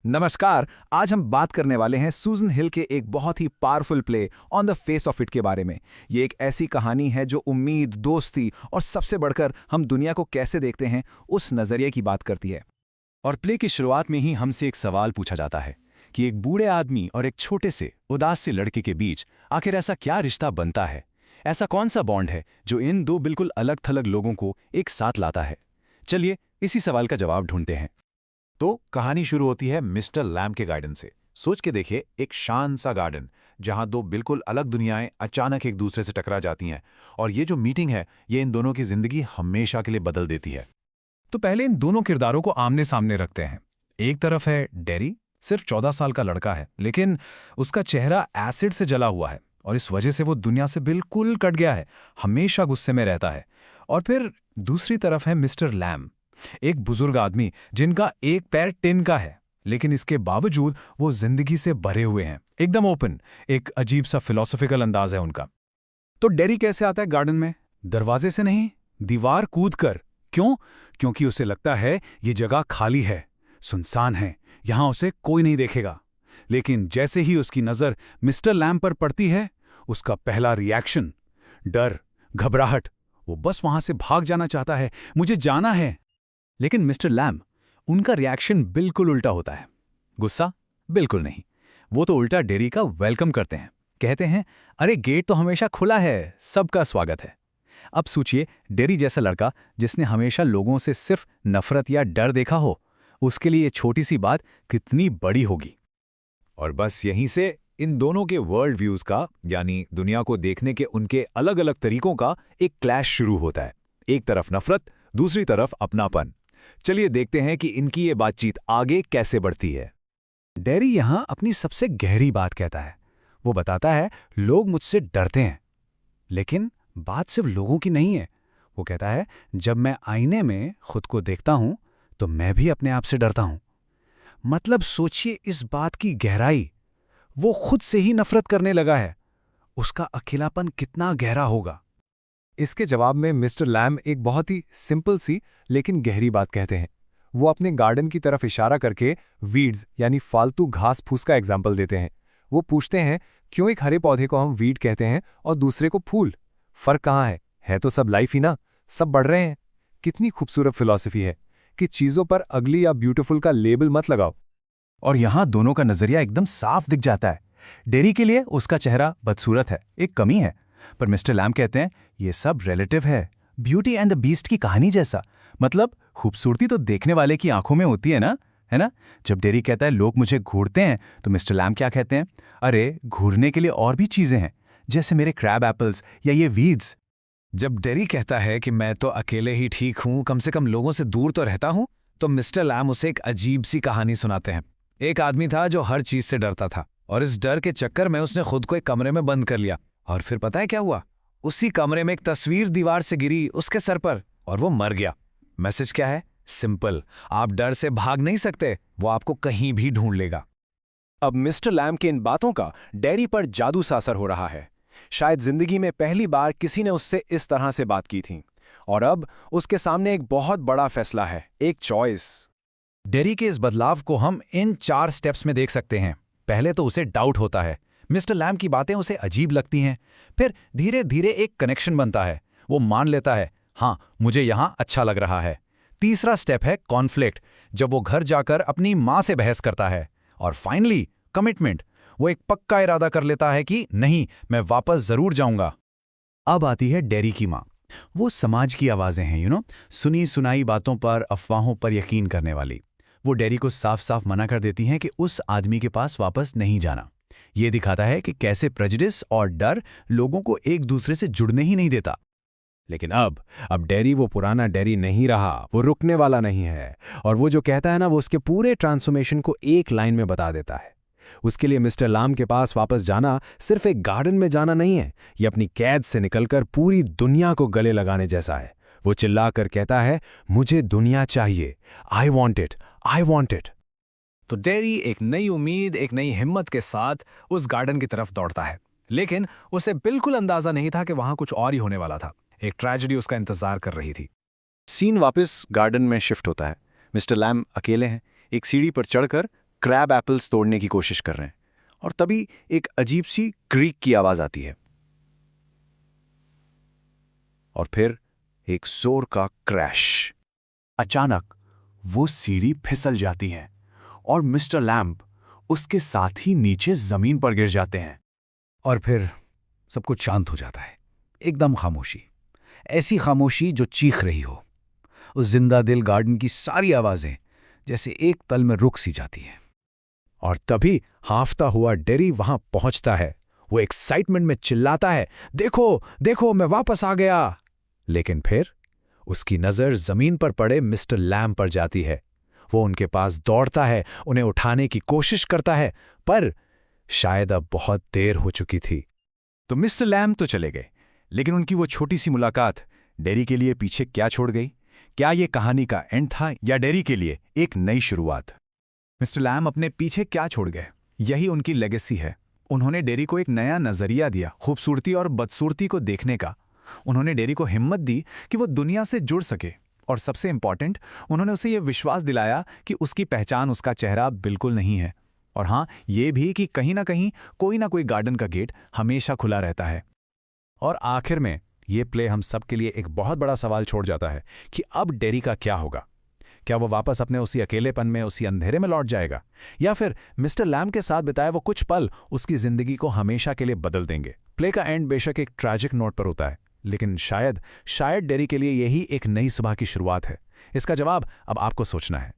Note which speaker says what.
Speaker 1: नमस्कार। आज हम बात करने वाले हैं सूजन हिल के एक बहुत ही powerful play on the face of it के बारे में। ये एक ऐसी कहानी है जो उम्मीद, दोस्ती और सबसे बढ़कर हम दुनिया को कैसे देखते हैं उस नजरिए की बात करती है।
Speaker 2: और प्ले की शुरुआत में ही हमसे एक सवाल पूछा जाता है कि एक बूढ़े आदमी और एक छोटे से उदास से लड़के के बीच आखिर ऐसा क्या रिश्ता बनता है। ऐसा कौन सा बॉन्ड है जो इन दो बिल्कुल अलग थलग लोगों को एक साथ लाता है। चलिए इसी सवाल का जवाब ढूंढते हैं।
Speaker 3: तो कहानी शुरू होती है मिस्टर लैम के गार्डन से। सोच के देखिए, एक शांत सा गार्डन जहां दो बिल्कुल अलग दुनियाएं अचानक एक दूसरे से टकरा जाती हैं, और ये जो मीटिंग है ये इन दोनों की जिंदगी हमेशा के लिए बदल देती है।
Speaker 4: तो पहले इन दोनों किरदारों को आमने सामने रखते हैं। एक तरफ है डेरी, सिर्फ 14 साल का लड़का है, लेकिन उसका चेहरा एसिड से जला हुआ है और इस वजह से वो दुनिया से बिल्कुल कट गया है, हमेशा गुस्से में रहता है। और फिर दूसरी तरफ है मिस्टर लैम, एक बुजुर्ग आदमी जिनका एक पैर टिन का है, लेकिन इसके बावजूद वो जिंदगी से भरे हुए हैं, एकदम ओपन। एक अजीब सा फिलोसॉफिकल अंदाज है उनका। तो डेरी कैसे आता है गार्डन में? दरवाजे से नहीं, दीवार कूद कर। क्यों? क्योंकि उसे लगता है ये जगह खाली है, सुनसान है, यहां उसे कोई नहीं देखेगा। लेकिन जैसे ही उसकी नजर मिस्टर लैम पर पड़ती है, उसका पहला रिएक्शन डर, घबराहट। वो बस वहां से भाग जाना चाहता है, मुझे जाना है। लेकिन मिस्टर लैम, उनका रिएक्शन बिल्कुल उल्टा होता है। गुस्सा? बिल्कुल नहीं। वो तो उल्टा डेरी का वेलकम करते हैं। कहते हैं, अरे गेट तो हमेशा खुला है, सबका स्वागत है। अब सोचिए, डेरी जैसा लड़का जिसने हमेशा लोगों से सिर्फ नफरत या डर देखा हो, उसके लिए ये छोटी सी बात कितनी बड़ी होगी।
Speaker 3: और बस यहीं से इन दोनों के वर्ल्ड व्यूज का, यानी दुनिया को देखने के उनके अलग अलग तरीकों का एक क्लैश शुरू होता है। एक तरफ नफरत, दूसरी तरफ अपनापन। चलिए देखते हैं कि इनकी ये बातचीत आगे कैसे बढ़ती है।
Speaker 4: डेरी यहां अपनी सबसे गहरी बात कहता है। वो बताता है, लोग मुझसे डरते हैं। लेकिन बात सिर्फ लोगों की नहीं है। वो कहता है, जब मैं आईने में खुद को देखता हूं तो मैं भी अपने आप से डरता हूं। मतलब सोचिए इस बात की गहराई। वो खुद से ही नफरत करने लगा है। उसका अकेलापन कितना गहरा होगा। इसके जवाब में मिस्टर लैम एक बहुत ही सिंपल सी लेकिन गहरी बात कहते हैं। वो अपने गार्डन की तरफ इशारा करके वीड्स यानी फालतू घास फूस का एग्जाम्पल देते हैं। वो पूछते हैं, क्यों एक हरे पौधे को हम वीड कहते हैं और दूसरे को फूल? फर्क कहाँ है तो सब लाइफ ही ना, सब बढ़ रहे हैं। कितनी खूबसूरत फिलॉसफी है कि चीजों पर अगली या ब्यूटीफुल का लेबल मत लगाओ। और यहां दोनों का नजरिया एकदम साफ दिख जाता है। डेरी के लिए उसका चेहरा बदसूरत है, एक कमी है, पर मिस्टर लैम कहते हैं, ये सब रिलेटिव है, ब्यूटी एंड द बीस्ट की कहानी जैसा। मतलब खूबसूरती तो देखने वाले की आंखों में होती है ना? जब डेरी कहता है लोग मुझे घूरते हैं, तो मिस्टर लैम क्या कहते हैं, अरे घूरने के लिए और भी चीजें हैं, जैसे मेरे क्रैब एप्पल्स या ये वीड्स। जब डेरी कहता है कि मैं तो अकेले ही ठीक हूं, कम से कम लोगों से दूर तो रहता हूं, तो मिस्टर लैम उसे एक अजीब सी कहानी सुनाते हैं। एक आदमी था जो हर चीज से डरता था, और इस डर के चक्कर में उसने खुद को एक कमरे में बंद कर लिया। और फिर पता है क्या हुआ? उसी कमरे में एक तस्वीर दीवार से गिरी उसके सर पर, और वो मर गया। मैसेज क्या है? सिंपल, आप डर से भाग नहीं सकते, वो आपको कहीं भी ढूंढ लेगा।
Speaker 1: अब मिस्टर लैम के इन बातों का डेरी पर जादू सा असर हो रहा है। शायद जिंदगी में पहली बार किसी ने उससे इस तरह से बात की थी, और अब उसके सामने एक बहुत बड़ा फैसला है, एक चॉइस।
Speaker 4: डेरी के इस बदलाव को हम इन 4 स्टेप्स में देख सकते हैं। पहले तो उसे डाउट होता है, मिस्टर लैम की बातें उसे अजीब लगती हैं। फिर धीरे धीरे एक कनेक्शन बनता है, वो मान लेता है, हाँ मुझे यहां अच्छा लग रहा है। तीसरा स्टेप है कॉन्फ्लिक्ट, जब वो घर जाकर अपनी मां से बहस करता है। और फाइनली कमिटमेंट, वो एक पक्का इरादा कर लेता है कि नहीं, मैं वापस जरूर जाऊंगा। अब आती है डेरी की मां। वो समाज की आवाजें हैं, सुनी सुनाई बातों पर, अफवाहों पर यकीन करने वाली। वो डेरी को साफ साफ मना कर देती हैं कि उस आदमी के पास वापस नहीं जाना। ये दिखाता है कि कैसे प्रेजुडिस और डर लोगों को एक दूसरे से जुड़ने ही नहीं देता। लेकिन अब डेरी वो पुराना डेरी नहीं रहा, वो रुकने वाला नहीं है। और वो जो कहता है ना, वो उसके पूरे ट्रांसफॉर्मेशन को एक लाइन में बता देता है। उसके लिए मिस्टर लैम के पास वापस जाना सिर्फ एक गार्डन में जाना नहीं है, ये अपनी कैद से निकलकर पूरी दुनिया को गले लगाने जैसा है। वो चिल्लाकर कहता है, मुझे दुनिया चाहिए, I want it, I want it. तो डेरी एक नई उम्मीद, एक नई हिम्मत के साथ उस गार्डन की तरफ दौड़ता है। लेकिन उसे बिल्कुल अंदाजा नहीं था कि वहां कुछ और ही होने वाला था। एक ट्रेजेडी उसका इंतजार कर रही थी। सीन वापस गार्डन में शिफ्ट होता है। मिस्टर लैम अकेले हैं, एक सीढ़ी पर चढ़कर
Speaker 2: क्रैब एप्पल्स तोड़ने की कोशिश कर रहे हैं, और तभी एक अजीब सी क्रीक की आवाज आती है और फिर एक जोर का क्रैश।
Speaker 4: अचानक वो सीढ़ी फिसल जाती है और मिस्टर लैम्प उसके साथ ही नीचे जमीन पर गिर जाते हैं। और फिर सब कुछ शांत हो जाता है, एकदम खामोशी, ऐसी खामोशी जो चीख रही हो। उस जिंदा दिल गार्डन की सारी आवाजें जैसे एक तल में रुक सी जाती हैं।
Speaker 3: और तभी हांफता हुआ डेरी वहां पहुंचता है। वो एक्साइटमेंट में चिल्लाता है, देखो देखो मैं वापस आ गया। लेकिन फिर उसकी नजर जमीन पर पड़े मिस्टर लैम्प पर जाती है। वो उनके पास दौड़ता है, उन्हें उठाने की कोशिश करता है, पर शायद अब बहुत देर हो चुकी थी।
Speaker 2: तो मिस्टर लैम्प तो चले गए, लेकिन उनकी वो छोटी सी मुलाकात डेरी के लिए पीछे क्या छोड़ गई? क्या ये कहानी का एंड था या डेरी के लिए एक नई शुरुआत?
Speaker 1: मिस्टर लैम अपने पीछे क्या छोड़ गए, यही उनकी लेगेसी है। उन्होंने डेरी को एक नया नजरिया दिया, खूबसूरती और बदसूरती को देखने का। उन्होंने डेरी को हिम्मत दी कि वो दुनिया से जुड़ सके, और सबसे इंपॉर्टेंट, उन्होंने उसे ये विश्वास दिलाया कि उसकी पहचान उसका चेहरा बिल्कुल नहीं है। और हाँ, ये भी कि कहीं ना कोई गार्डन का गेट हमेशा खुला रहता है।
Speaker 3: और आखिर में ये प्ले हम सब के लिए एक बहुत बड़ा सवाल छोड़ जाता है कि अब डेरी का क्या होगा? क्या वो वापस अपने उसी अकेलेपन में, उसी अंधेरे में लौट जाएगा, या फिर मिस्टर लैम्प के साथ बिताए वो कुछ पल उसकी जिंदगी को हमेशा के लिए बदल देंगे? प्ले का एंड बेशक एक ट्रैजिक नोट पर होता है, लेकिन शायद डेरी के लिए यही एक नई सुबह की शुरुआत है। इसका जवाब अब आपको सोचना है।